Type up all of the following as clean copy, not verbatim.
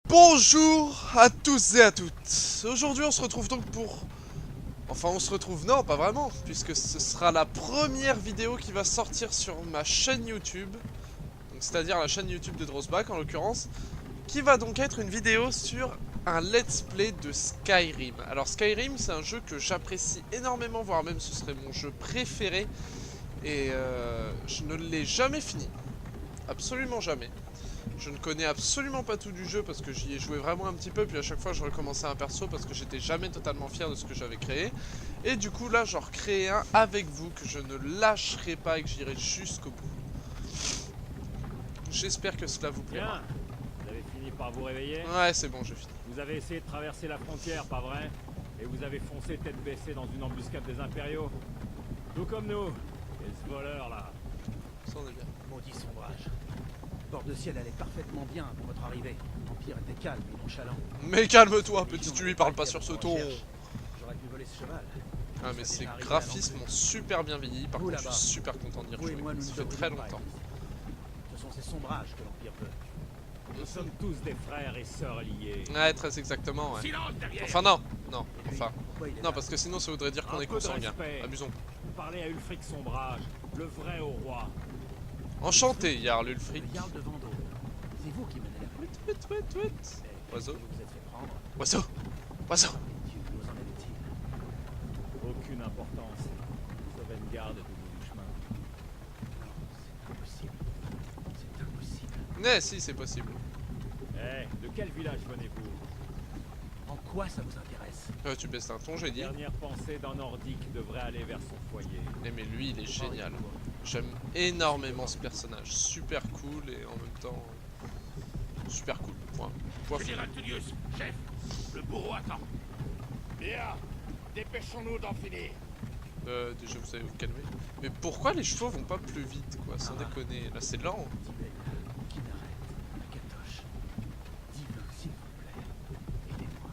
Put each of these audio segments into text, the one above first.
Bonjour à tous et à toutes. Aujourd'hui on se retrouve donc pour... Enfin on se retrouve, non pas vraiment, puisque ce sera la première vidéo qui va sortir sur ma chaîne YouTube. C'est-à-dire la chaîne YouTube de Drozbak en l'occurrence. Qui va donc être une vidéo sur un let's play de Skyrim. Alors Skyrim c'est un jeu que j'apprécie énormément, voire même ce serait mon jeu préféré. Et je ne l'ai jamais fini. Absolument jamais. Je ne connais absolument pas tout du jeu parce que j'y ai joué vraiment un petit peu, puis à chaque fois je recommençais un perso parce que j'étais jamais totalement fier de ce que j'avais créé. Et du coup là j'en recrée un avec vous que je ne lâcherai pas et que j'irai jusqu'au bout. J'espère que cela vous plaira. Bien. Vous avez fini par vous réveiller? Ouais c'est bon, j'ai fini. Vous avez essayé de traverser la frontière, pas vrai? Et vous avez foncé tête baissée dans une embuscade des impériaux. Tout comme nous. Et ce voleur là. Ça on est bien. Maudit sombrage. Bord de ciel allait parfaitement bien pour votre arrivée. L'Empire était calme et nonchalant. Mais calme-toi petit, tu lui parles pas sur ce ton. J'aurais pu voler ce cheval. Ah mais ces graphismes ont super bien vieilli, par contre je suis super content d'y Vous et rejouer. moi, nous Ça nous fait avons très dit longtemps. Ce sont ces sombrages que l'Empire veut. Nous sommes tous des frères et sœurs liés. Ouais très exactement ouais. Silence derrière. Enfin non, non, Et lui, enfin... pourquoi il est Non là? parce que sinon ça voudrait dire qu'on Un est peu de consanguin. respect. Abusons. Vous parlez à Ulfric Sombrage, le vrai au roi. Enchanté Jarl Ulfric. Le Jarl de Vendôme. C'est vous qui menez la Tweet, tweet, tweet, tweet. Et Oiseau. Vous vous êtes fait prendre. Oiseau. Oiseau. Dieu nous en avait-il. Aucune importance. Sauvegarde du bout du chemin. Non, c'est impossible. C'est impossible. Mais si c'est possible. De quel village venez-vous? En quoi ça vous intéresse? Tu baisses d'un ton j'ai dit. Dernière pensée d'un nordique devrait aller vers son foyer. Mais lui il est génial. J'aime énormément ce personnage. Super cool et en même temps... super cool. Point. Point final. Tudius, chef, le bourreau attend. Bien, dépêchons-nous d'en finir. Déjà vous allez vous calmer. Mais pourquoi les chevaux vont pas plus vite quoi, sans déconner. Là c'est lent. Tibet, Kinnaret, Akatosh. Divin, s'il vous plaît. Aidez-moi.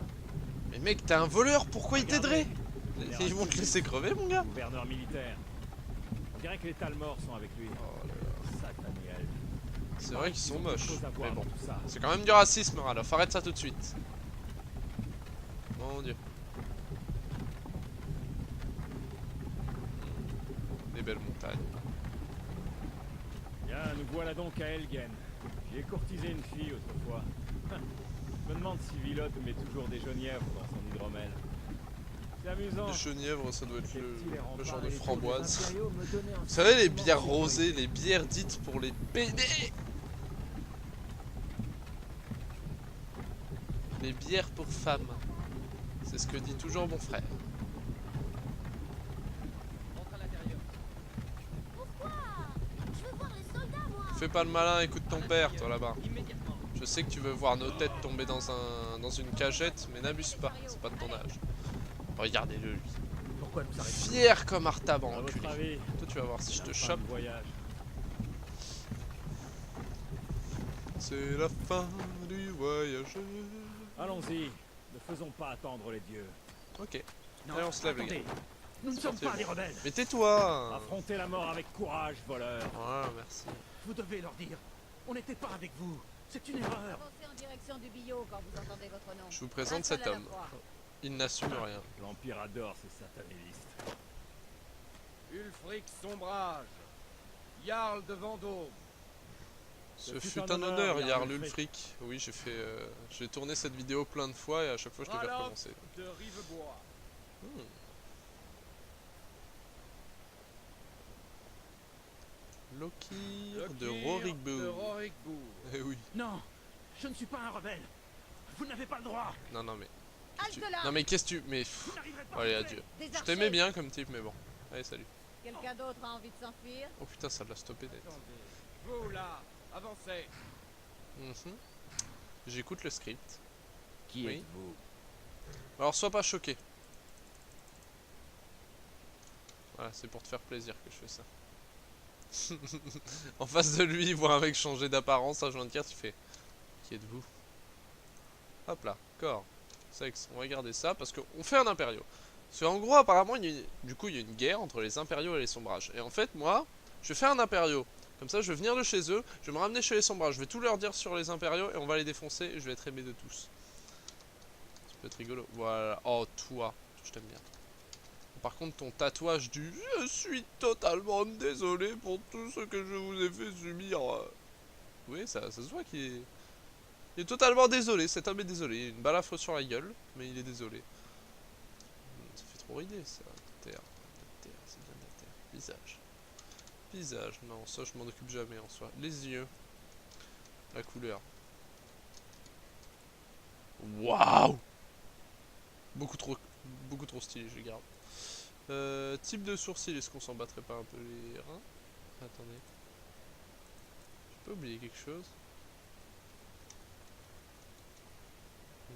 Mais mec t'es un voleur, pourquoi il t'aiderait? Ils vont te laisser crever mon gars. Gouverneur militaire. On dirait que les Talmors sont avec lui. Oh là là. Sataniel. C'est vrai qu'ils sont moches. Mais bon. Tout ça. C'est quand même du racisme Ralof, arrête ça tout de suite. Mon dieu. Des belles montagnes. Bien, nous voilà donc à Elgen. J'ai courtisé une fille autrefois. Je me demande si Vilotte met toujours des genièvres dans son hydromel. C'est amusant. Les genièvres ça doit être Ces petits, les le remparts genre et de les tours des framboise. Impériaux me donnaient un Vous savez les sentiment bières de rosées, les bières dites pour les PD. Les bières pour femmes. C'est ce que dit toujours mon frère. Fais pas le malin, écoute ton père, toi là-bas. Je sais que tu veux voir nos têtes tomber dans une cagette, mais n'abuse pas, c'est pas de ton âge. Regardez-le lui. Pourquoi nous arrêtons? Fier comme Artaban, À votre enculé. avis, Toi tu vas voir si je te la fin chope. du voyage. C'est la fin du voyage. Allons-y. Ne faisons pas attendre les dieux. Ok. Non, Allez, on se lève, les attendez. gars. Nous ne sommes parti. pas des rebelles. Mais tais-toi. Affrontez la mort avec courage, voleur. Voilà, merci. Vous devez leur dire. On n'était pas avec vous. C'est une erreur. Avancez en direction du billot quand vous entendez votre nom. Je vous présente Un seul cet à la homme. fois. Il n'assume rien. L'Empire adore ces satanélistes. Ulfric Sombrage, Jarl de Vendôme. Ce fut un honneur, Jarl Ulfric. Oui, j'ai tourné cette vidéo plein de fois et à chaque fois je devais Ralof recommencer. de Rivebois. Lokir de Lokir Rorikbourg. de Rorikbourg. Eh oui. Non, je ne suis pas un rebelle. Vous n'avez pas le droit. Non, non, mais. Halte là. Non, mais qu'est-ce que tu. Mais. pff, Vous n'arriverez pas. Allez, à adieu. Des Je archers. t'aimais bien comme type, mais bon. Allez, salut. Quelqu'un d'autre a envie de s'enfuir? Oh putain, ça l'a stoppé net. Attendez. Vous là, avancez. Mhm. J'écoute le script. Qui Oui. êtes-vous? Alors, sois pas choqué. Voilà, c'est pour te faire plaisir que je fais ça. En face de lui, il voit un mec changer d'apparence, un joint de carte, il fait qui êtes-vous? Hop là, corps. Sexe, on va regarder ça parce qu'on fait un impériaux. Parce qu'en gros, apparemment, du coup, il y a une guerre entre les impériaux et les sombrages. Et en fait, moi, je fais un impériaux Comme ça, je vais venir de chez eux, je vais me ramener chez les Sombras, je vais tout leur dire sur les Impériaux et on va les défoncer et je vais être aimé de tous. Ça peut être rigolo. Voilà. Oh, toi, je t'aime bien. Par contre, ton tatouage du « Je suis totalement désolé pour tout ce que je vous ai fait subir ». Oui, ça se voit qu'il est... Il est totalement désolé, cet homme est désolé. Il a une balafre sur la gueule, mais il est désolé. Ça fait trop rider, ça. Terre, c'est bien la terre. Visage. Visage, non, ça je m'en occupe jamais en soi. Les yeux. La couleur. Waouh! Beaucoup trop stylé, je les garde. Type de sourcil, est-ce qu'on s'en battrait pas un peu les reins? Attendez. J'ai pas oublié quelque chose?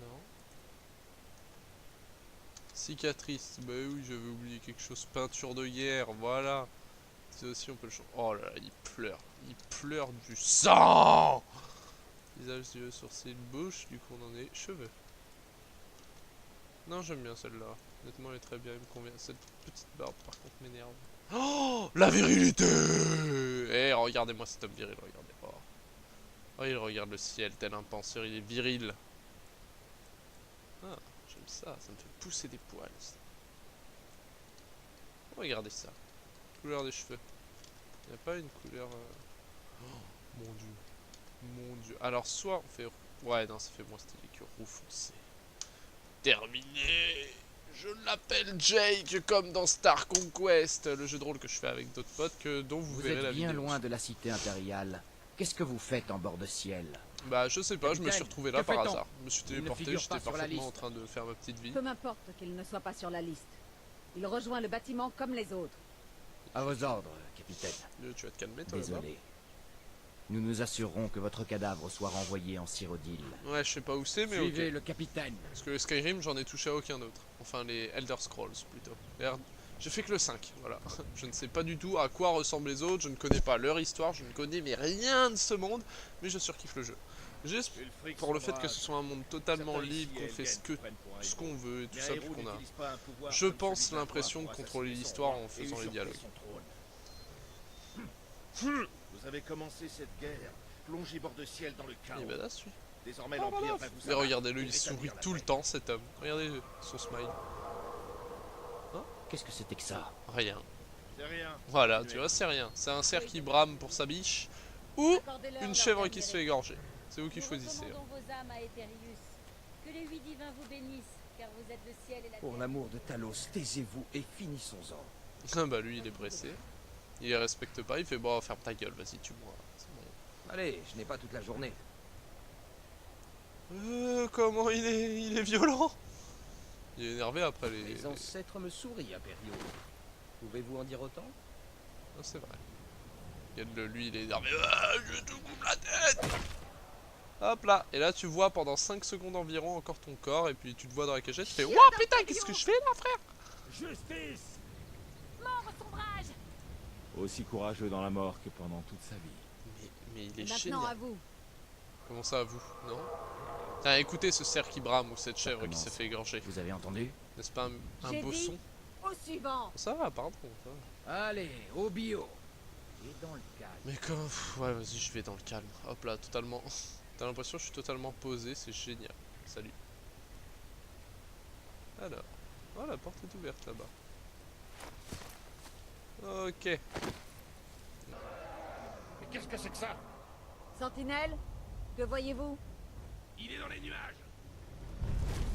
Non. Cicatrice, bah oui, j'avais oublié quelque chose. Peinture de guerre, voilà. C'est aussi, on peut le changer. Oh là là, il pleure du sang. Visage, yeux, sourcils, bouche, du coup on en est cheveux. Non, j'aime bien celle-là. Honnêtement, elle est très bien, elle me convient. Cette petite barbe, par contre, m'énerve. Oh, la virilité. Eh, regardez-moi cet homme viril, regardez. Oh. Oh, il regarde le ciel, tel un penseur, il est viril. Ah, j'aime ça, ça me fait pousser des poils. Regardez ça. Couleur des cheveux. Il n'y a pas une couleur... Oh, mon dieu. Mon dieu. Alors, soit on fait... Ouais, non, ça fait moins stylé que roux foncé. Terminé. Je l'appelle Jake, comme dans Star Conquest, le jeu de rôle que je fais avec d'autres potes, dont vous verrez la vidéo. Vous êtes bien loin de la cité impériale. Qu'est-ce que vous faites en bord de ciel? Bah, je sais pas, je me suis retrouvé là que par fait-on? hasard. Je me suis Il ne téléporté, figure j'étais pas sur la parfaitement en liste. train de faire ma petite vie. Peu m'importe qu'il ne soit pas sur la liste. Il rejoint le bâtiment comme les autres. À vos ordres, capitaine. Tu vas te calmer, toi, là-bas. Désolé. Nous nous assurerons que votre cadavre soit renvoyé en Cyrodiil. Ouais, je sais pas où c'est, mais Suivez ok. le capitaine. Parce que les Skyrim, j'en ai touché à aucun autre. Enfin, les Elder Scrolls, plutôt. J'ai fait que le 5, voilà. Je ne sais pas du tout à quoi ressemblent les autres, je ne connais pas leur histoire, je ne connais mais rien de ce monde, mais je surkiffe le jeu. Juste pour le fait que ce soit un monde totalement libre, qu'on fait ce qu'on veut et tout ça, puis qu'on a, je pense, l'impression de contrôler l'histoire en faisant les dialogues. Vous avez commencé cette guerre, plongé bord de ciel dans le chaos. Il est badass, lui. Désormais, l'Empire va vous Mais regardez-le, il sourit tout le temps, cet homme. Regardez son smile. Qu'est-ce que c'était que ça? Rien. C'est rien. Voilà, tu vois, c'est rien. C'est un cerf qui brame pour sa biche, ou une chèvre qui se fait égorger. C'est vous qui choisissez. Nous recommandons vos âmes à Etherius. Que les 8 divins vous bénissent, car vous êtes le ciel et la Pour terre. l'amour de Talos, taisez-vous et finissons-en. Ah bah lui, il est pressé. Il les respecte pas, il fait bon, ferme ta gueule, vas-y, tue-moi. C'est bon. Allez, je n'ai pas toute la journée. Comment il est violent. Il est énervé après les... Mes ancêtres me sourient, impériaux. Pouvez-vous en dire autant? Ah, c'est vrai. Regarde-le, lui, il est énervé. Ah, je te coupe la tête. Hop là. Et là, tu vois pendant 5 secondes environ encore ton corps, et puis tu te vois dans la cagette, tu fais wow, putain, qu'est-ce que je fais là, frère? Justice! Mort au sombrage. Aussi courageux dans la mort que pendant toute sa vie. Mais il est Maintenant à génial. vous. Comment ça, à vous? Non? Tiens, écoutez ce cerf qui brame ou cette chèvre qui commence. s'est fait égorger. Vous avez entendu? N'est-ce pas un J'ai beau dit- son? Au suivant. Ça va, pardon. Ça va. Allez, au bio. Et dans le calme. Mais comme... Ouais, vas-y, je vais dans le calme. Hop là, totalement... T'as l'impression que je suis totalement posé, c'est génial. Salut. Alors... Oh, la porte est ouverte là-bas. Ok. Mais qu'est-ce que c'est que ça? Sentinelle, que voyez-vous? Il est dans les nuages.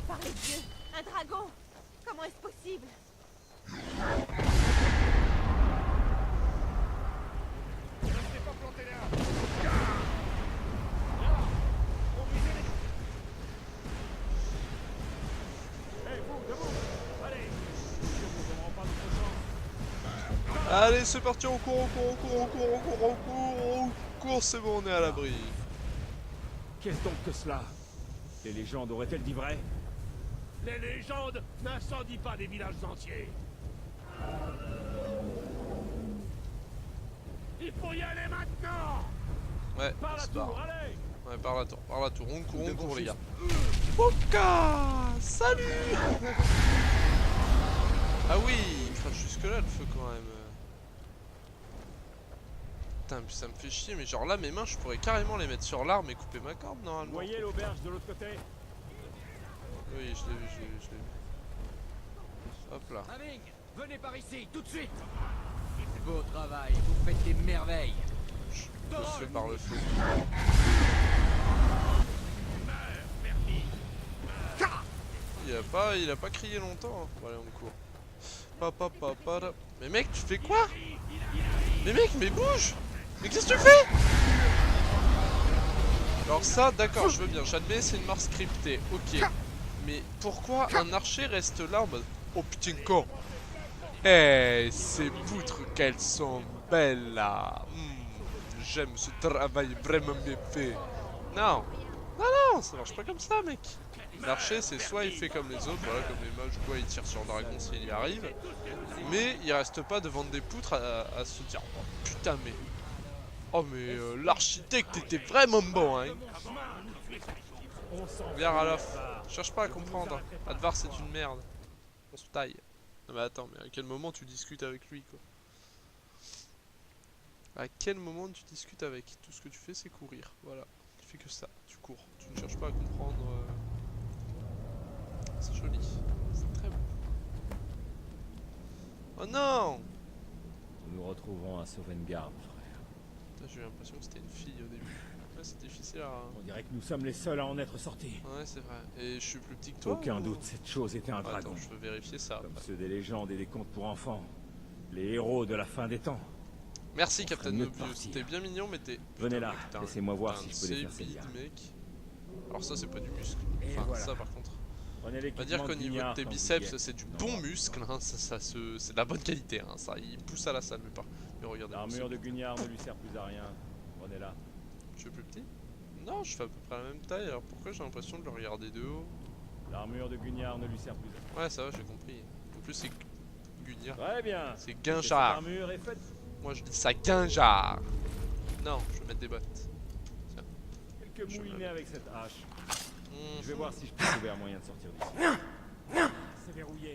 Par les dieux, un dragon. Comment est-ce possible? Restez pas planté là. Hé, vous, debout! Allez! Je vous donnerai pas d'autre chance. Allez, c'est parti, on court, on court, on court, on court, on court, on court, on court, c'est bon, on est à l'abri. Qu'est-ce donc que cela? Les légendes auraient-elles dit vrai? Les légendes n'incendient pas des villages entiers. Il faut y aller maintenant! Ouais, Par on la se barre. tour, allez! Ouais, par la tour, on court les gars. Poka! Salut! Ah oui, il crache jusque là le feu quand même. Putain, puis ça me fait chier, mais genre là, mes mains, je pourrais carrément les mettre sur l'arme et couper ma corde Vous normalement. voyez l'auberge de l'autre côté? Oui, je l'ai vu, je l'ai vu, je l'ai vu. Hop là. Aming, venez par ici, tout de suite. Beau travail, vous faites des merveilles. Le feu par le feu. Il a pas crié longtemps. Hein. Bon, allez, on court. Mais mec, tu fais quoi? Mais mec, mais bouge! Mais qu'est-ce que tu fais? Alors ça, d'accord, je veux bien. J'admets, c'est une mort scriptée. Ok. Mais pourquoi un archer reste là en mode... Oh putain, con! Eh, ces poutres, qu'elles sont belles là! J'aime ce travail vraiment bien fait. Non! Non, non, ça marche pas comme ça, mec! L'archer, c'est soit il fait comme les autres, voilà, comme les mages, quoi, il tire sur le dragon s'il y arrive. Mais il reste pas devant des poutres à se dire oh, putain, mais. Oh, mais l'architecte était vraiment bon, hein! Viens, Ralof, cherche pas à comprendre. Advar, c'est une merde. On se taille. Non, mais attends, mais à quel moment tu discutes avec lui, quoi? À quel moment tu discutes avec? Tout ce que tu fais, c'est courir. Voilà. Tu fais que ça. Tu cours. Tu ne cherches pas à comprendre. C'est joli. C'est très beau. Oh non! Nous nous retrouvons à Sovngarde, frère. J'ai eu l'impression que c'était une fille au début. Ouais, c'est difficile à... On dirait que nous sommes les seuls à en être sortis. Ouais, c'est vrai. Et je suis plus petit que toi? Aucun ou... doute, cette chose était un dragon. Attends, je veux vérifier ça. Comme ceux des légendes et des contes pour enfants. Les héros de la fin des temps. Merci, On Captain ferait mieux de Mobius. partir. T'es bien mignon, mais t'es... Venez là, Putain, laissez-moi voir si putain, je peux les faire c'est saisir. bide, mec. Alors ça, c'est pas du muscle. Et Enfin, voilà. ça, par contre. Prenez On va l'équipement dire qu'au de niveau de Guignard tes quand vous y biceps, êtes. c'est du Non, bon muscle, hein. C'est de la bonne qualité, hein. Ça, il pousse à la salle, mais pas. Mais regardez. L'armure de Guignard ne lui sert plus à rien. Prenez-la. Je suis plus petit? Non, je fais à peu près la même taille, alors pourquoi j'ai l'impression de le regarder de haut? L'armure de Guignard ne lui sert plus à rien. Ouais, ça va, j'ai compris. En plus, c'est Guignard. Très bien. C'est Et cette Guinchard. armure est faite. Moi, je dis ça Guinchard. Non, je vais mettre des bottes. Quelques Je moulinets me- avec cette hache. Mhm. Je vais voir si je peux trouver un moyen de sortir d'ici. C'est verrouillé.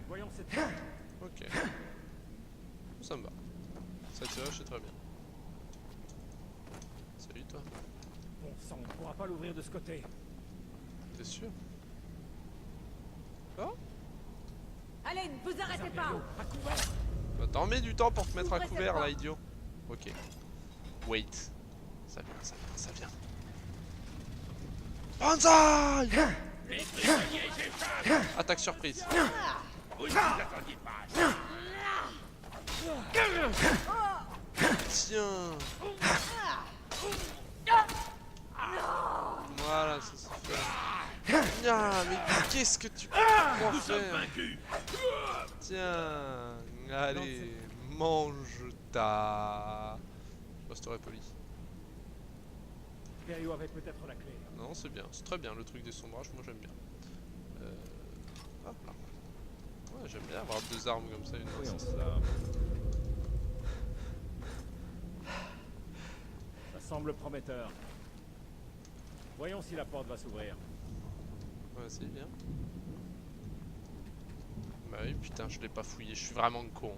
Voyons cette... Ok. Ça me va. Ça tire, c'est très bien. Salut toi. Bon sang, on ne pourra pas l'ouvrir de ce côté. T'es sûr? Allez, ne vous arrêtez pas. À couvert. Bah, t'en mets du temps pour te mettre à Ouvrez cette couvert là, porte. idiot. Ok. Wait. Ça vient, ça vient, ça vient. Banzai! Attaque surprise. Vous ne vous attendiez pas. Tiens. Voilà, ça c'est fait. Ah, mais qu'est-ce que tu crois Nous sommes faire? vaincus. Tiens, allez, mange ta... Je resterai poli. Perio avait peut-être la clé. Non, c'est bien, c'est très bien le truc des sombrages, moi j'aime bien. Hop là. Ouais, j'aime bien avoir deux armes comme ça, une Voyons main. ça. Ça semble prometteur. Voyons si la porte va s'ouvrir. Ouais, c'est bien. Bah oui, putain, je l'ai pas fouillé, je suis vraiment con.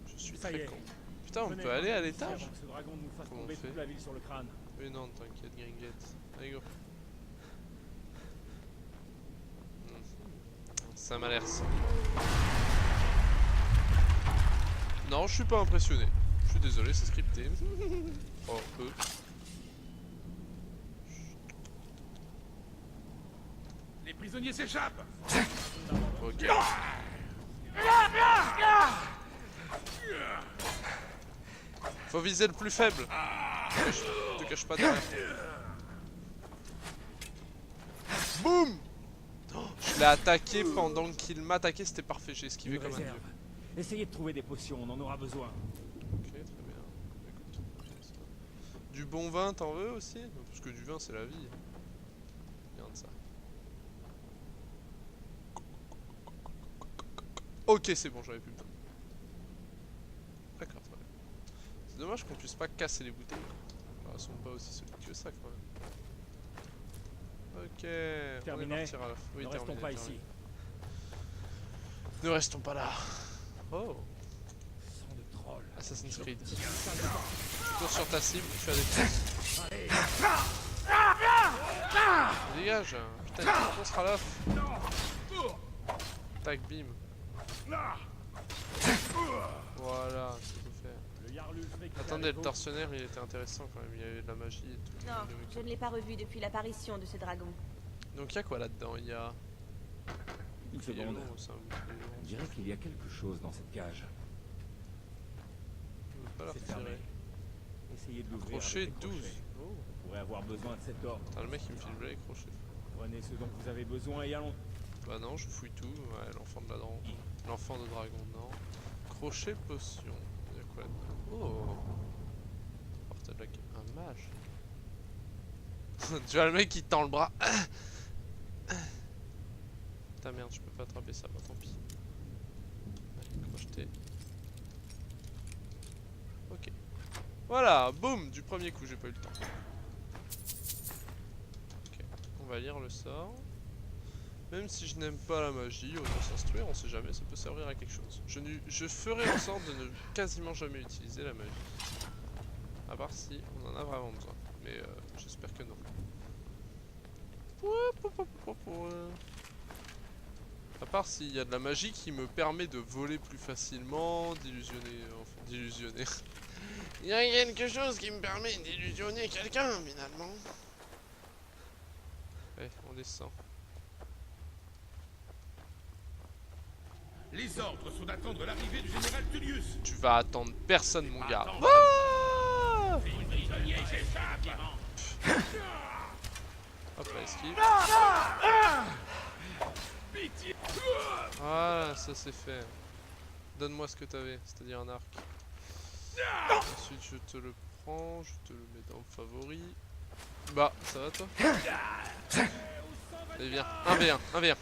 Je suis Ça y très est. con. Putain, on Venez, peut aller à ici l'étage? avant que ce dragon nous fasse Comment on tomber fait toute la ville sur le crâne. Oui, non, t'inquiète, gringuette. Allez, go. Ça m'a l'air ça. Non, je suis pas impressionné. Je suis désolé, c'est scripté. Oh, Les prisonniers s'échappent. ok. Faut viser le plus faible. Te cache pas derrière. Boum! Oh, je l'ai attaqué pendant qu'il m'attaquait, c'était parfait, j'ai esquivé Une comme un réserve. dieu. Essayez de trouver des potions, on en aura besoin. Ok, très bien. Écoute, j'ai ça. Du bon vin, t'en veux aussi? Parce que du vin, c'est la vie. Regarde ça. Ok, c'est bon, j'avais plus besoin. D'accord, très bien. C'est dommage qu'on puisse pas casser les bouteilles. Elles sont pas aussi solides que ça, quand même. Ok, Terminé. on est parti, Ralph. Oui, Ne restons terminé, pas terminé. ici. Ne restons pas là. Oh, Sang de troll. ah, Assassin's Creed. Tu cours sur ta cible, tu as des choses. Dégage. Putain, on sera là. Tac, bim. Voilà, c'est tout fait. Le Yarlus fait que Attendez, le tortionnaire il était intéressant quand même, il y avait de la magie et tout. Non, je ne l'ai pas revu depuis l'apparition de ce dragon. Donc il y a quoi là-dedans? Il y a... Une Il y a seconde. l'eau, c'est un bouclier lourd. On dirait qu'il y a quelque chose dans cette cage. Je veux pas la C'est retirer. fermé. Essayez de l'ouvrir. Crochet avec des 12. crochets. Oh, on pourrait avoir besoin de cet ordre. Putain, le mec il me file les crochets. Prenez ce dont vous avez besoin et allons. Bah non, je fouille tout. Ouais, l'enfant de la dragon. L'enfant de dragon, non. Crochet potion. Il y a quoi là-dedans? Oh, porte de la... Un mage. Tu vois le mec qui tend le bras. Putain merde, je peux pas attraper ça, bah tant pis. Allez, crocheter. Ok. Voilà, boum, du premier coup, j'ai pas eu le temps. Ok, on va lire le sort. Même si je n'aime pas la magie, autant s'instruire, on sait jamais, ça peut servir à quelque chose. Je ferai en sorte de ne quasiment jamais utiliser la magie. À part si on en a vraiment besoin. Mais j'espère que non. À part s'il y a de la magie qui me permet de voler plus facilement, d'illusionner... Enfin, d'illusionner. Il y a quelque chose qui me permet d'illusionner quelqu'un, finalement. Ouais, on descend. Les ordres sont d'attendre l'arrivée du général Tullius. Tu vas attendre personne, mon gars. Attends. Ah Les prisonniers s'échappent. Hop là, esquive. Pitié. Voilà, ça c'est fait. Donne-moi ce que t'avais, c'est-à-dire un arc. Ensuite, je te le prends, je te le mets dans favori. Bah, ça va toi? Allez, viens. 1v1, 1v1.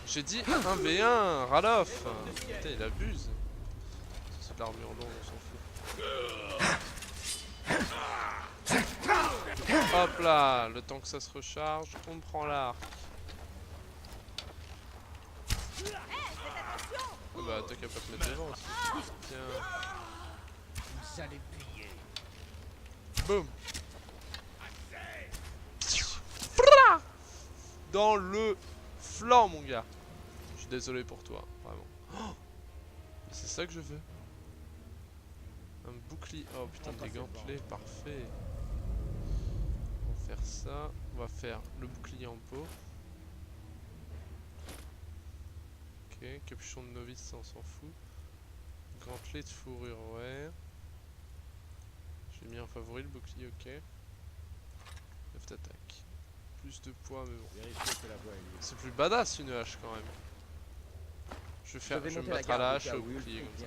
J'ai dit 1v1, Ralof. Putain, il abuse. C'est de l'armure lourde, on s'en fout. Hop là, le temps que ça se recharge, on prend l'arc. Oh bah t'as qu'à pas te mettre devant aussi. Tiens. Vous allez payer. Boum. Dans le flanc, mon gars. Je suis désolé pour toi, vraiment. Oh, mais c'est ça que je veux. Un bouclier. Oh putain, des gantelets, parfait. On va faire ça. On va faire le bouclier en peau. Ok, capuchon de novice, ça on s'en fout. Gantelet de fourrure, ouais. J'ai mis en favori le bouclier, ok. Left attack. Plus de poids, mais bon. Vérifiez que la voie est libre. C'est plus badass une hache quand même. Je vais me battre à la hache au bouclier comme ça.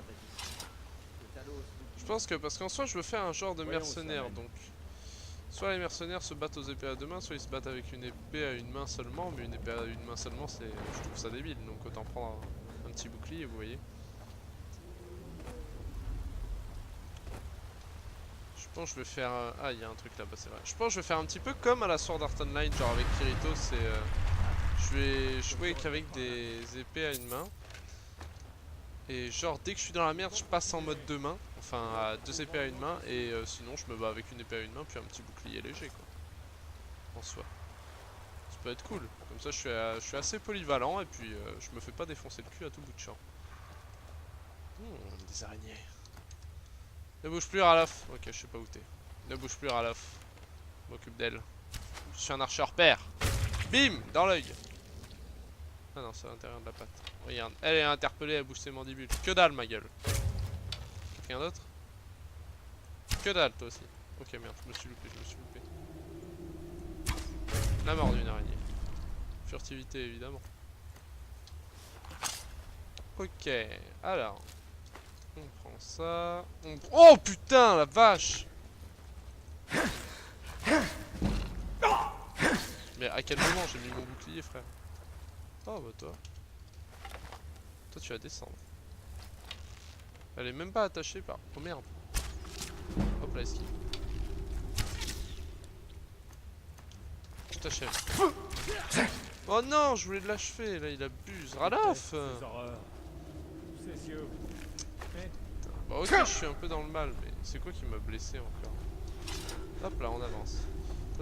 Je pense que parce qu'en soi je veux faire un genre de Voyons où ça mercenaire mène. donc. Soit les mercenaires se battent aux épées à deux mains, soit ils se battent avec une épée à une main seulement, mais une épée à une main seulement c'est. Je trouve ça débile, donc autant prendre un petit bouclier, vous voyez. Je pense que je vais faire... Ah, il y a un truc là-bas, c'est vrai. Je pense que je vais faire un petit peu comme à la Sword Art Online, genre avec Kirito, c'est... je vais jouer qu'avec des épées à une main. Et genre, dès que je suis dans la merde, je passe en mode deux mains. Enfin, à deux épées à une main. Et sinon, je me bats avec une épée à une main, puis un petit bouclier léger, quoi. En soi. Ça peut être cool. Comme ça, je suis assez polyvalent, et puis je me fais pas défoncer le cul à tout bout de champ. Des araignées. Ne bouge plus, Ralof. Ok, je sais pas où t'es. Ne bouge plus, Ralof. Je m'occupe d'elle. Je suis un archer père. Bim, dans l'œil. Ah non, c'est à l'intérieur de la patte. Regarde, elle est interpellée, elle bouge ses mandibules. Que dalle, ma gueule. Quelqu'un d'autre? Que dalle, toi aussi. Ok, merde, je me suis loupé, La mort d'une araignée. Furtivité, évidemment. Ok, alors. On prend ça. Oh putain, la vache! Mais à quel moment j'ai mis mon bouclier, frère? Oh bah toi. Toi tu vas descendre. Elle est même pas attachée par... Oh merde. Hop là, esquive. Je t'achève. Oh non, je voulais de l'achever, là il abuse. Ralof! Ces horreurs. C'est sûr. Mais Bah ok, je suis un peu dans le mal, mais c'est quoi qui m'a blessé encore? Hop là, on avance.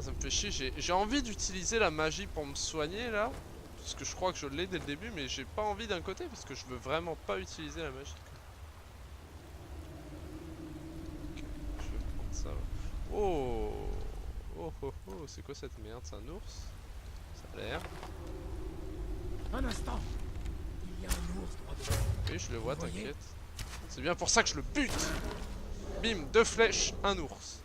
Ça me fait chier, j'ai envie d'utiliser la magie pour me soigner là. Parce que je crois que je l'ai dès le début, mais j'ai pas envie d'un côté parce que je veux vraiment pas utiliser la magie. Ok, je vais prendre ça. Ouais. Oh, oh oh oh, c'est quoi cette merde? C'est un ours? Ça a l'air. Un instant. Il y a un ours droit devant. Oui, je le vois, Vous voyez? t'inquiète. C'est bien pour ça que je le bute. Bim, 2 flèches, un ours.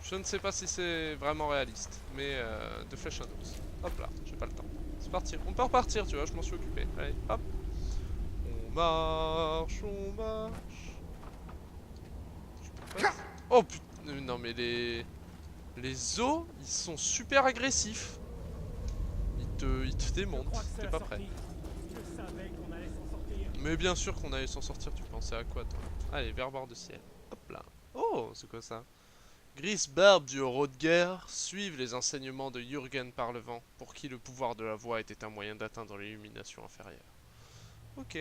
Je ne sais pas si c'est vraiment réaliste, mais 2 flèches, un ours. Hop là, j'ai pas le temps. C'est parti, on peut repartir, tu vois, je m'en suis occupé. Allez, hop. On marche, on marche. Je peux pas... Oh putain, non mais les os, ils sont super agressifs. Ils te démontent, t'es pas prêt. Je savais qu'on allait s'en sortir. Mais bien sûr qu'on allait s'en sortir, tu pensais à quoi toi? Allez, vers bord de ciel. Hop là. Oh, c'est quoi ça? Gris barbe du héros de guerre, suivent les enseignements de Jürgen par le vent, pour qui le pouvoir de la voix était un moyen d'atteindre l'illumination inférieure. Ok,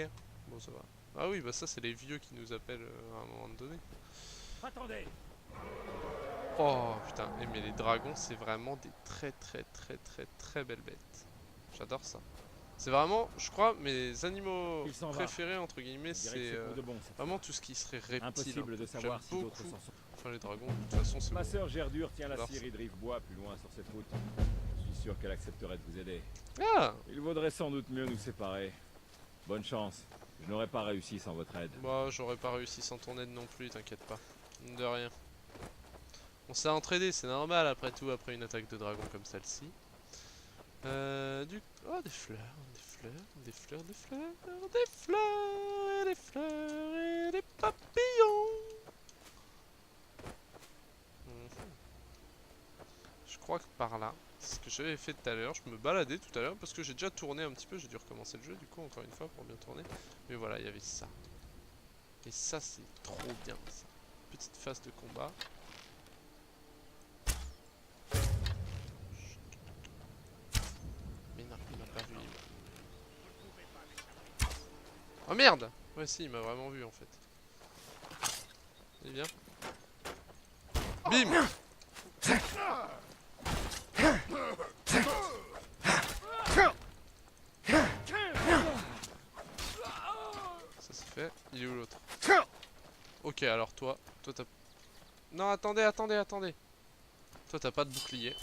bon ça va. Ah oui, bah ça c'est les vieux qui nous appellent à un moment donné. Attendez. Oh putain, mais les dragons c'est vraiment des très belles bêtes. J'adore ça. C'est vraiment, je crois, mes animaux Il s'en va. préférés entre guillemets, Je dirais que c'est pour de bon, cette vraiment tout ce qui serait reptile. Impossible de savoir si d'autres s'en sortent. Enfin les dragons, de toute façon c'est Ma bon. sœur Gerdur tient la Alors, scierie de Rivebois plus loin sur cette route. Je suis sûr qu'elle accepterait de vous aider. Ah. Il vaudrait sans doute mieux nous séparer. Bonne chance. Je n'aurais pas réussi sans votre aide. Bah j'aurais pas réussi sans ton aide non plus, t'inquiète pas. De rien. On s'est entraîné, c'est normal après tout, après une attaque de dragon comme celle-ci. Oh des fleurs, des fleurs, des fleurs, des fleurs, des fleurs, et des fleurs, et des papillons. Je crois que par là, c'est ce que j'avais fait tout à l'heure, je me baladais tout à l'heure parce que j'ai déjà tourné un petit peu, j'ai dû recommencer le jeu du coup encore une fois pour bien tourner. Mais voilà, il y avait ça. Et ça c'est trop bien ça. Petite phase de combat. Mais non, il m'a pas vu. Oh merde! Ouais si, il m'a vraiment vu en fait. Il vient. Bim! Ça c'est fait. Il est où l'autre? Ok, alors toi t'as... Non, attendez. Toi t'as pas de bouclier.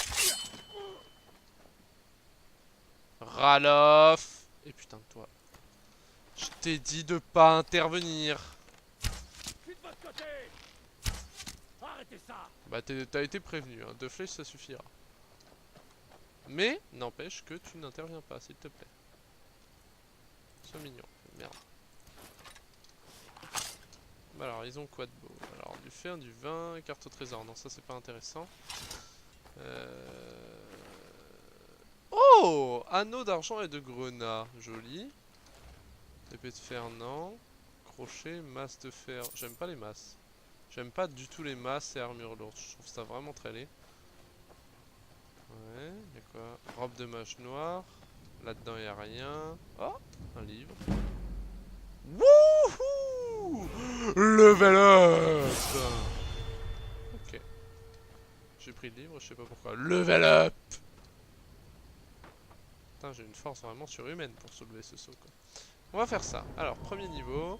Ralof! Et putain de toi. Je t'ai dit de pas intervenir. Je suis de votre côté. Arrêtez ça. Bah t'as été prévenu, hein. 2 flèches ça suffira. Mais, n'empêche que tu n'interviens pas, s'il te plaît. Sois mignon, merde. Bah alors, ils ont quoi de beau? Alors, du fer, du vin, carte au trésor. Non, ça c'est pas intéressant. Oh! Anneau d'argent et de grenat. Joli. Épée de fer, non. Crochet, masse de fer. J'aime pas les masses. J'aime pas du tout les masses et armure lourde. Je trouve ça vraiment très laid. Ouais, y'a quoi? Robe de mage noire. Là-dedans y'a rien. Oh! Un livre. Wouhou! Level up! Ok. J'ai pris le livre, je sais pas pourquoi. Level up! Putain, j'ai une force vraiment surhumaine pour soulever ce saut, quoi. On va faire ça. Alors, premier niveau.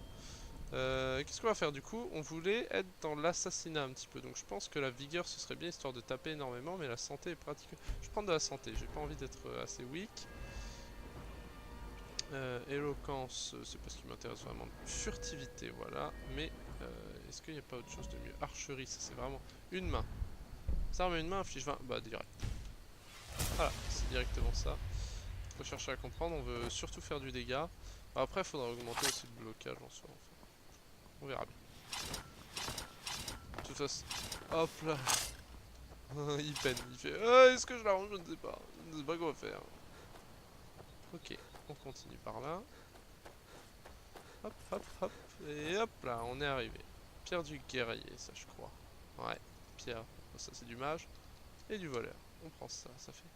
Qu'est-ce qu'on va faire du coup? On voulait être dans l'assassinat un petit peu. Donc je pense que la vigueur ce serait bien histoire de taper énormément. Mais la santé est pratique. Je vais prendre de la santé. J'ai pas envie d'être assez weak. Éloquence, c'est pas ce qui m'intéresse vraiment. Furtivité, voilà. Mais est-ce qu'il n'y a pas autre chose de mieux? Archerie, ça c'est vraiment une main. Ça arme une main, inflige 20. Bah direct. Voilà, c'est directement ça. Faut chercher à comprendre. On veut surtout faire du dégât. Bah, après, il faudra augmenter aussi le blocage en soi. On verra bien. De toute façon. Hop là. Il peine. Il fait est-ce que je l'arrange? Je ne sais pas. Je ne sais pas quoi faire. Ok. On continue par là. Hop, hop, hop. Et hop là, on est arrivé. Pierre du guerrier, ça je crois. Ouais, pierre. Ça c'est du mage. Et du voleur. On prend ça, ça fait.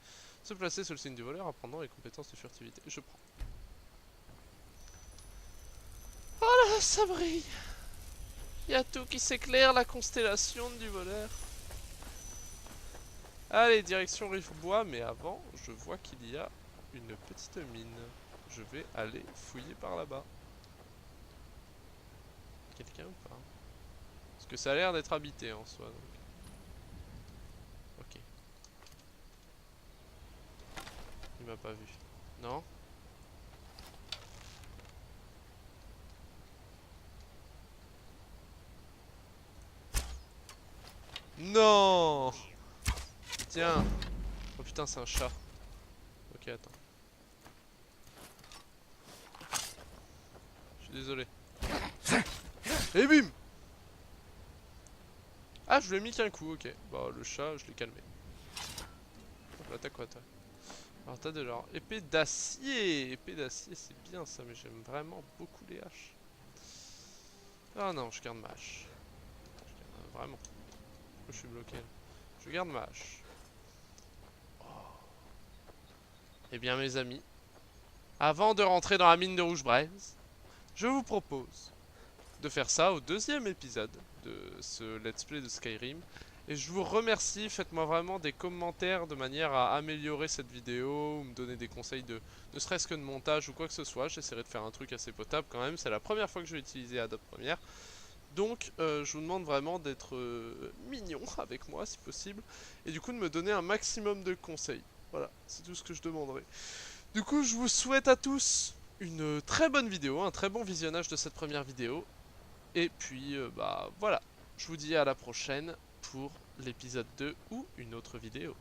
Se placer sous le signe du voleur, apprendant les compétences de furtivité. Je prends. Oh là, ça brille. Il y a tout qui s'éclaire, la constellation du voleur. Allez, direction Rive Bois, mais avant, je vois qu'il y a une petite mine. Je vais aller fouiller par là-bas. Quelqu'un ou pas? Parce que ça a l'air d'être habité en soi. Donc. Ok. Il m'a pas vu. Non? Non! Tiens! Oh putain, c'est un chat. Ok, attends. Je suis désolé. Et bim! Ah, je lui ai mis qu'un coup, ok. Bah, le chat, je l'ai calmé. Hop là, t'as quoi, toi? Alors, t'as de l'or. Épée d'acier! Épée d'acier, c'est bien ça, mais j'aime vraiment beaucoup les haches. Ah non, je garde ma hache. Vraiment. Pourquoi je suis bloqué là? Je garde ma hache. Oh. Eh bien, mes amis, avant de rentrer dans la mine de Rouge-Braise, je vous propose de faire ça au deuxième épisode de ce let's play de Skyrim. Et je vous remercie, faites-moi vraiment des commentaires de manière à améliorer cette vidéo, ou me donner des conseils de ne serait-ce que de montage ou quoi que ce soit. J'essaierai de faire un truc assez potable quand même, c'est la première fois que je vais utiliser Adobe Premiere. Donc je vous demande vraiment d'être mignon avec moi si possible, et du coup de me donner un maximum de conseils. Voilà, c'est tout ce que je demanderai. Du coup, je vous souhaite à tous une très bonne vidéo, un très bon visionnage de cette première vidéo. Et puis, bah voilà, je vous dis à la prochaine pour l'épisode 2 ou une autre vidéo.